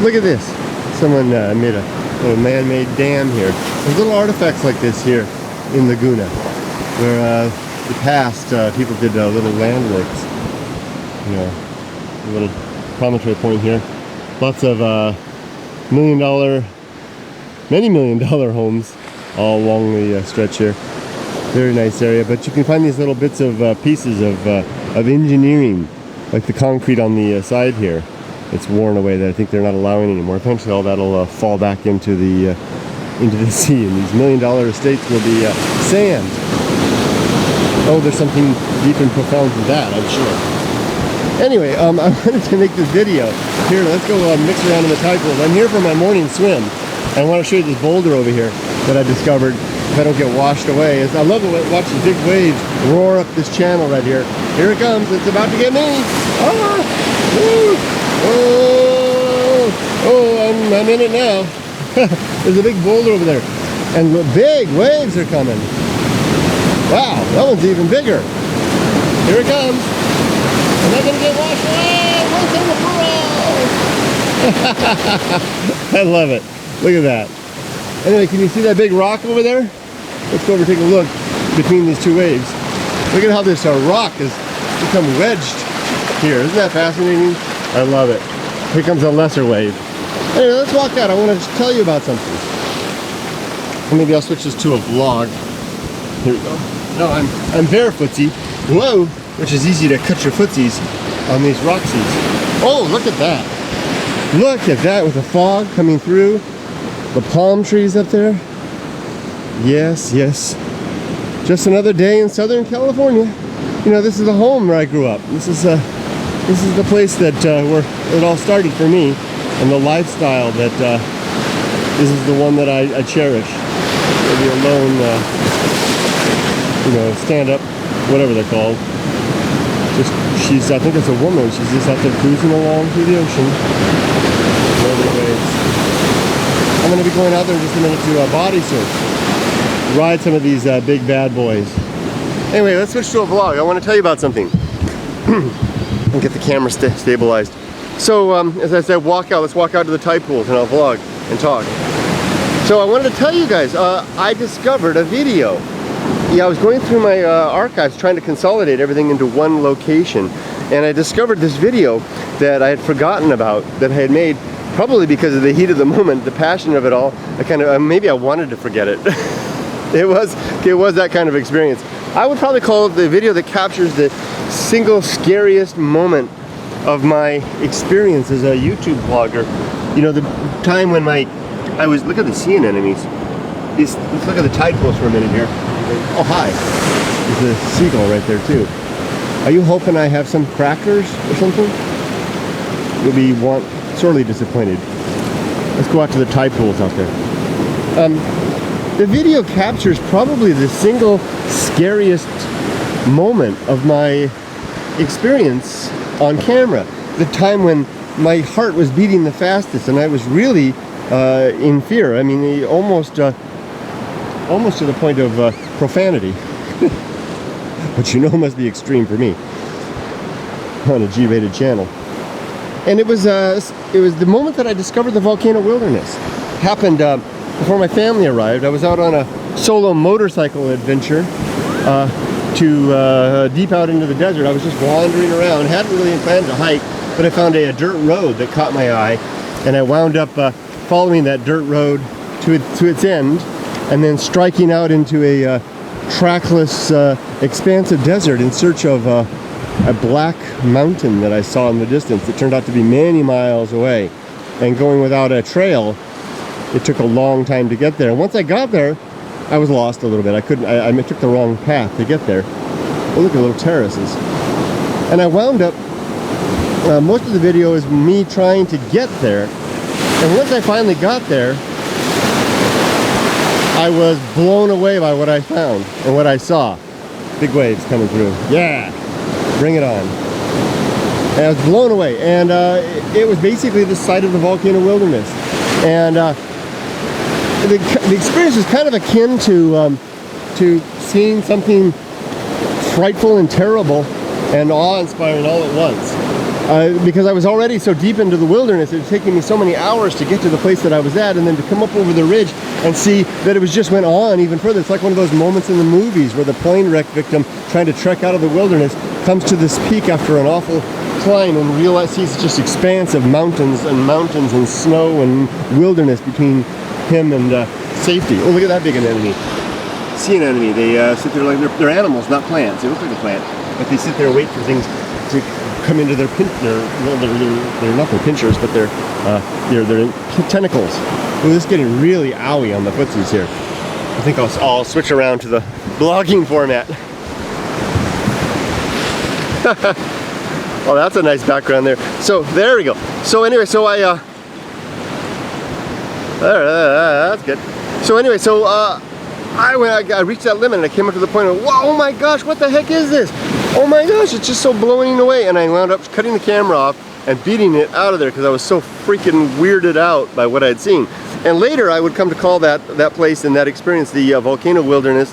Look at this. Someone made a little man-made dam here. There's little artifacts like this here in Laguna, where the past people did little landworks. You know, a little promontory point here. Lots of many million dollar homes all along the stretch here. Very nice area, but you can find these little bits of pieces of engineering, like the concrete on the side here. It's worn away that I think they're not allowing anymore. Eventually all that'll fall back into the sea, and these million-dollar estates will be sand. Oh, there's something deep and profound to that, I'm sure. Anyway, I wanted to make this video. Here, let's go mix around in the tide pools. I'm here for my morning swim. I want to show you this boulder over here that I discovered if I don't get washed away. I love to watch the big waves roar up this channel right here. Here it comes. It's about to get me. Ah! Woo! Oh, I'm in it now. There's a big boulder over there. And big waves are coming. Wow, that one's even bigger. Here it comes. I'm not going to get washed away. Welcome to peril. I love it. Look at that. Anyway, can you see that big rock over there? Let's go over and take a look between these two waves. Look at how this rock has become wedged here. Isn't that fascinating? I love it. Here comes a lesser wave. Anyway, let's walk out. I want to tell you about something. Or maybe I'll switch this to a vlog. Here we go. No, I'm barefootsy. Whoa! Which is easy to cut your footsies on these rocksies. Oh, look at that. Look at that with the fog coming through. The palm trees up there. Yes, yes. Just another day in Southern California. You know, this is the home where I grew up. This is the place that where it all started for me, and the lifestyle that this is the one that I cherish. Maybe alone, you know, stand up, whatever they're called. I think it's a woman. She's just out there cruising along through the ocean. I'm going to be going out there in just a minute to body surf, ride some of these big bad boys. Anyway, let's switch to a vlog. I want to tell you about something. And get the camera stabilized. So as I said, let's walk out to the tide pools and I'll vlog and talk. So I wanted to tell you guys, I discovered a video. Yeah, I was going through my archives trying to consolidate everything into one location, and I discovered this video that I had forgotten about, that I had made probably because of the heat of the moment, the passion of it all. I kind of maybe I wanted to forget it. It was that kind of experience. I would probably call it the video that captures the single scariest moment of my experience as a YouTube vlogger. You know, the time when I was, look at the sea anemones. Let's look at the tide pools for a minute here. Oh, hi. There's a seagull right there too. Are you hoping I have some crackers or something? You'll be sorely disappointed. Let's go out to the tide pools out there. The video captures probably the single scariest moment of my experience on camera. The time when my heart was beating the fastest and I was really in fear. I mean, almost to the point of profanity. Which you know must be extreme for me on a G-rated channel. And it was the moment that I discovered the volcano wilderness. It happened before my family arrived. I was out on a solo motorcycle adventure to deep out into the desert. I was just wandering around, hadn't really planned to hike, but I found a dirt road that caught my eye, and I wound up following that dirt road to its end, and then striking out into a trackless, expansive desert in search of a black mountain that I saw in the distance. It turned out to be many miles away, and going without a trail, it took a long time to get there. And once I got there, I was lost a little bit. I took the wrong path to get there. Oh, look at the little terraces. And I wound up, most of the video is me trying to get there. And once I finally got there, I was blown away by what I found and what I saw. Big waves coming through. Yeah, bring it on. And I was blown away. And it was basically the site of the volcano wilderness. And the experience was kind of akin to seeing something frightful and terrible and awe-inspiring all at once. because I was already so deep into the wilderness. It was taking me so many hours to get to the place that I was at, and then to come up over the ridge and see that it just went on even further. It's like one of those moments in the movies where the plane wreck victim trying to trek out of the wilderness comes to this peak after an awful climb and sees just expanse of mountains and snow and wilderness between him and safety. Oh, look at that big anemone. Sea anemone. They sit there like they're animals, not plants. They look like a plant, but they sit there and wait for things to come into their they're not their pinchers, but they're tentacles. Oh, this is getting really owie on the footsies here. I think I'll switch around to the blogging format. Oh, that's a nice background there. So there we go. So anyway, so that's good. So anyway, so I reached that limit and I came up to the point of, wow, oh my gosh, what the heck is this? Oh my gosh, it's just so blowing away. And I wound up cutting the camera off and beating it out of there because I was so freaking weirded out by what I'd seen. And later I would come to call that place and that experience the volcano wilderness.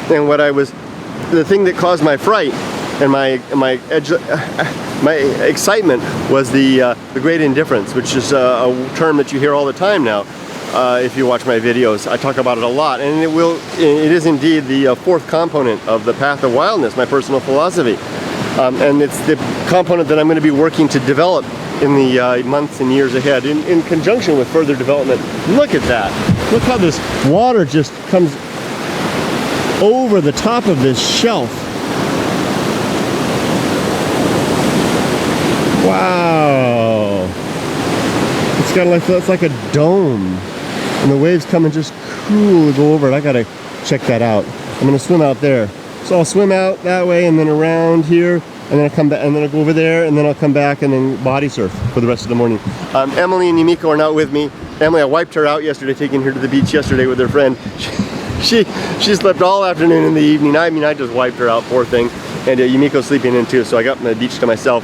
And the thing that caused my fright and my excitement was the great indifference, which is a term that you hear all the time now. If you watch my videos, I talk about it a lot, and it is indeed the fourth component of the Path of Wildness, my personal philosophy. And it's the component that I'm going to be working to develop in the months and years ahead in conjunction with further development. Look at that. Look how this water just comes over the top of this shelf. Wow. It's like a dome. And the waves come and just cool go over it. I gotta check that out. I'm gonna swim out there. So I'll swim out that way and then around here, and then I'll come back, and then I'll go over there, and then I'll come back and then body surf for the rest of the morning. Emily and Yumiko are not with me. Emily, I wiped her out yesterday, taking her to the beach yesterday with her friend. She slept all afternoon and the evening. I mean, I just wiped her out, poor thing. And Yumiko's sleeping in too, so I got the beach to myself.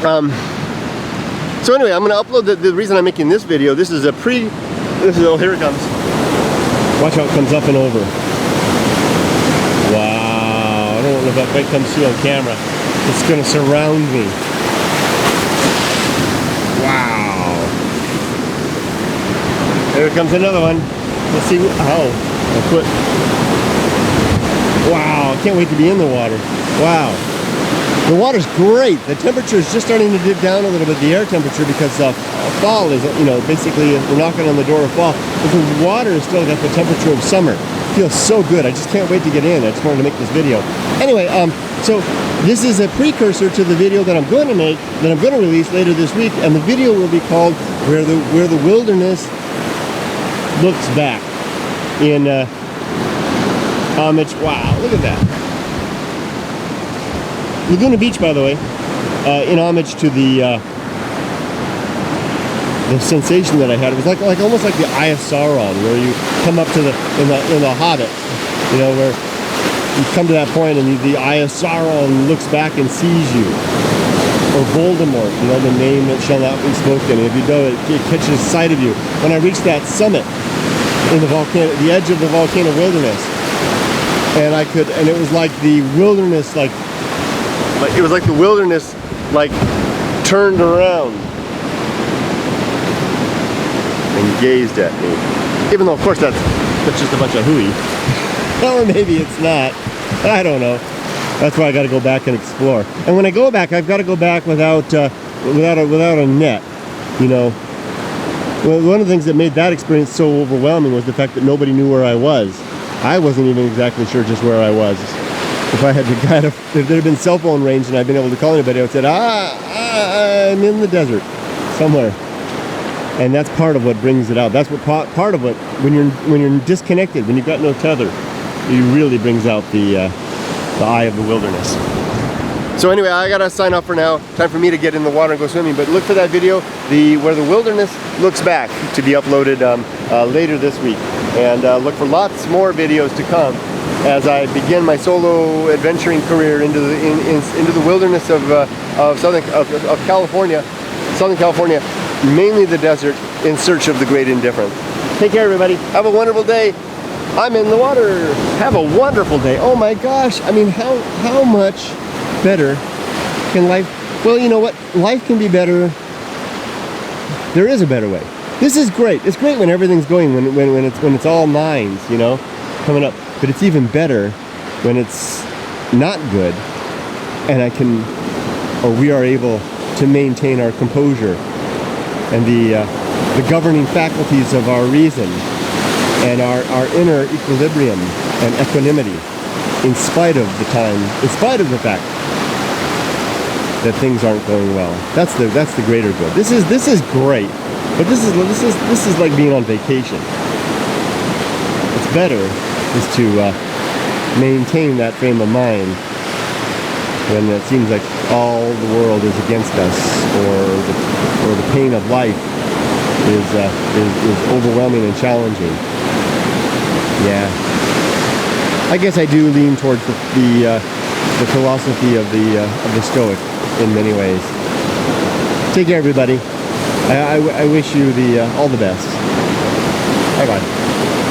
So anyway, I'm gonna upload the reason I'm making this video. This is oh, here it comes. Watch how it comes up and over. Wow, I don't know if that quite comes through on camera. It's gonna surround me. Wow. Here comes another one. Let's see, my foot. Wow, I can't wait to be in the water. Wow. The water's great. The temperature is just starting to dip down a little bit, the air temperature, because fall is, basically we're knocking on the door of fall. But the water has still got the temperature of summer. It feels so good. I just can't wait to get in. I just wanted to make this video. Anyway, so this is a precursor to the video that I'm going to make, that I'm going to release later this week, and the video will be called Where the Wilderness Looks Back. In homage, wow, look at that. Laguna Beach, by the way, in homage to the sensation that I had. It was like almost like the Eye of Sauron, where you come up to in the Hobbit, where you come to that point and the Eye of Sauron looks back and sees you. Or Voldemort, the name that shall not be spoken. If you do it catches sight of you. When I reached that summit in the edge of the volcano wilderness, and it was like the wilderness, it was like the wilderness, turned around and gazed at me. Even though, of course, that's just a bunch of hooey. Or maybe it's not. I don't know. That's why I got to go back and explore. And when I go back, I've got to go back without a net. Well, one of the things that made that experience so overwhelming was the fact that nobody knew where I was. I wasn't even exactly sure just where I was. If I had to if there had been cell phone range and I'd been able to call anybody, I would have said, I'm in the desert somewhere. And that's part of what brings it out. That's what part of what, when you're disconnected, when you've got no tether, it really brings out the eye of the wilderness. So anyway, I gotta sign off for now. Time for me to get in the water and go swimming. But look for that video, Where the Wilderness Looks Back, to be uploaded later this week. And look for lots more videos to come as I begin my solo adventuring career into the wilderness of California, Southern California, mainly the desert, in search of the great indifference. Take care, everybody. Have a wonderful day. I'm in the water. Have a wonderful day. Oh my gosh. I mean, how much better can life Well, you know what? Life can be better. There is a better way. This is great. It's great when everything's going, when it's all nines, you know, coming up. But it's even better when it's not good, and we are able to maintain our composure and the governing faculties of our reason and our inner equilibrium and equanimity, in spite of the fact that things aren't going well. That's the greater good. This is great, but this is like being on vacation. It's better is to maintain that frame of mind when it seems like all the world is against us, or the pain of life is overwhelming and challenging. Yeah, I guess I do lean towards the philosophy of the Stoic in many ways. Take care, everybody. I wish you all the best. Bye bye.